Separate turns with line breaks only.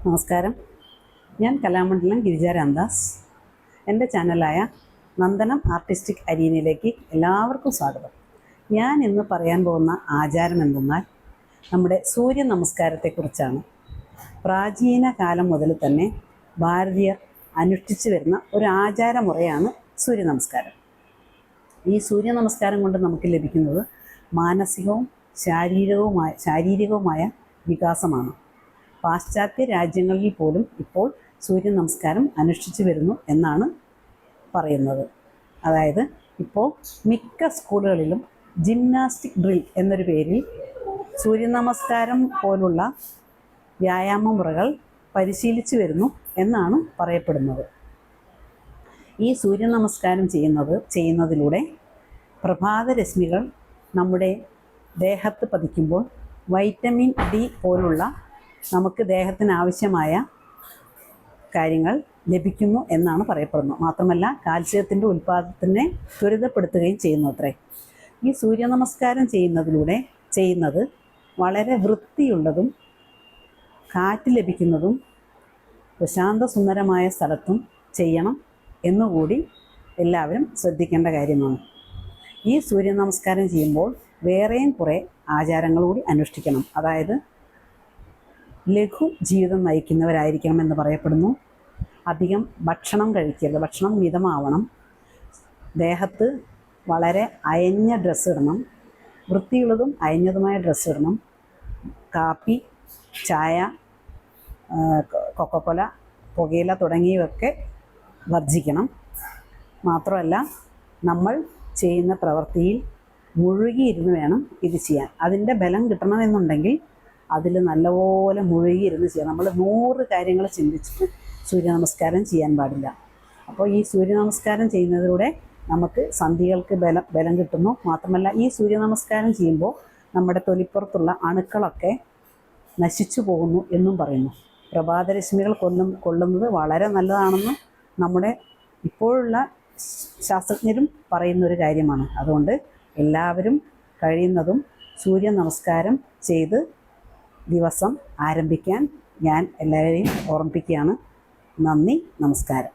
നമസ്കാരം. ഞാൻ കലാമണ്ഡലം ഗിരിജ രാംദാസ്. എൻ്റെ ചാനലായ നന്ദനം ആർട്ടിസ്റ്റിക് അരീനയിലേക്ക് എല്ലാവർക്കും സ്വാഗതം. ഞാൻ ഇന്ന് പറയാൻ പോകുന്ന ആചാരം എന്തെന്നാൽ നമ്മുടെ സൂര്യ നമസ്കാരത്തെക്കുറിച്ചാണ്. പ്രാചീന കാലം മുതൽ തന്നെ ഭാരതീയർ അനുഷ്ഠിച്ചു വരുന്ന ഒരു ആചാരമുറയാണ് സൂര്യ നമസ്കാരം. ഈ സൂര്യ നമസ്കാരം കൊണ്ട് നമുക്ക് ലഭിക്കുന്നത് മാനസികവും ശാരീരികവുമായ വികാസമാണ്. പാശ്ചാത്യ രാജ്യങ്ങളിൽ പോലും ഇപ്പോൾ സൂര്യ നമസ്കാരം അനുഷ്ഠിച്ചു വരുന്നു എന്നാണ് പറയുന്നത്. അതായത് ഇപ്പോൾ മിക്ക സ്കൂളുകളിലും ജിംനാസ്റ്റിക് ഡ്രിൽ എന്നൊരു പേരിൽ സൂര്യ നമസ്കാരം പോലുള്ള വ്യായാമ മുറകൾ പരിശീലിച്ചു വരുന്നു എന്നാണ് പറയപ്പെടുന്നത്. ഈ സൂര്യ നമസ്കാരം ചെയ്യുന്നതിലൂടെ പ്രഭാതരശ്മികൾ നമ്മുടെ ദേഹത്ത് പതിക്കുമ്പോൾ വൈറ്റമിൻ ഡി പോലുള്ള നമുക്ക് ദേഹത്തിന് ആവശ്യമായ കാര്യങ്ങൾ ലഭിക്കുന്നു എന്നാണ് പറയപ്പെടുന്നത്. മാത്രമല്ല കാൽസ്യത്തിൻ്റെ ഉൽപ്പാദനത്തിനെ ത്വരിതപ്പെടുത്തുകയും ചെയ്യുന്നു അത്രേ. ഈ സൂര്യ നമസ്കാരം ചെയ്യുന്നത് വളരെ വൃത്തിയുള്ളതും കാറ്റ് ലഭിക്കുന്നതും പ്രശാന്ത സുന്ദരമായ സ്ഥലത്തും ചെയ്യണം എന്നുകൂടി എല്ലാവരും ശ്രദ്ധിക്കേണ്ട കാര്യമാണ്. ഈ സൂര്യ നമസ്കാരം ചെയ്യുമ്പോൾ വേറെയും കുറേ ആചാരങ്ങൾ കൂടി അനുഷ്ഠിക്കണം. അതായത് ലഘു ജീവിതം നയിക്കുന്നവരായിരിക്കണമെന്ന് പറയപ്പെടുന്നു. അധികം ഭക്ഷണം കഴിക്കരുത്, ഭക്ഷണം മിതമാവണം. ദേഹത്ത് വളരെ അയഞ്ഞ ഡ്രസ്സ് ഇടണം, വൃത്തിയുള്ളതും അയഞ്ഞതുമായ ഡ്രസ്സ് ഇടണം. കാപ്പി, ചായ, കൊക്കക്കോല, പുകയില തുടങ്ങിയവയൊക്കെ വർജിക്കണം. മാത്രമല്ല നമ്മൾ ചെയ്യുന്ന പ്രവൃത്തിയിൽ മുഴുകിയിരുന്ന് വേണം ഇത് ചെയ്യാൻ. അതിൻ്റെ ബലം കിട്ടണമെന്നുണ്ടെങ്കിൽ അതിൽ നല്ലപോലെ മുഴുകിയിരുന്ന് ചെയ്യാം. നമ്മൾ 100 കാര്യങ്ങൾ ചിന്തിച്ചിട്ട് സൂര്യ നമസ്കാരം ചെയ്യാൻ പാടില്ല. അപ്പോൾ ഈ സൂര്യ നമസ്കാരം ചെയ്യുന്നതിലൂടെ നമുക്ക് സന്ധികൾക്ക് ബലം കിട്ടുന്നു. മാത്രമല്ല ഈ സൂര്യ നമസ്കാരം ചെയ്യുമ്പോൾ നമ്മുടെ തൊലിപ്പുറത്തുള്ള അണുക്കളൊക്കെ നശിച്ചു പോകുന്നു എന്നും പറയുന്നു. പ്രഭാതരശ്മികൾ കൊള്ളുന്നത് വളരെ നല്ലതാണെന്ന് നമ്മുടെ ഇപ്പോഴുള്ള ശാസ്ത്രജ്ഞരും പറയുന്നൊരു കാര്യമാണ്. അതുകൊണ്ട് എല്ലാവരും കഴിയുന്നതും സൂര്യ നമസ്കാരം ചെയ്ത് ദിവസം ആരംഭിക്കാൻ ഞാൻ എല്ലാവരെയും ഓർമ്മിപ്പിക്കുകയാണ്. നന്ദി, നമസ്കാരം.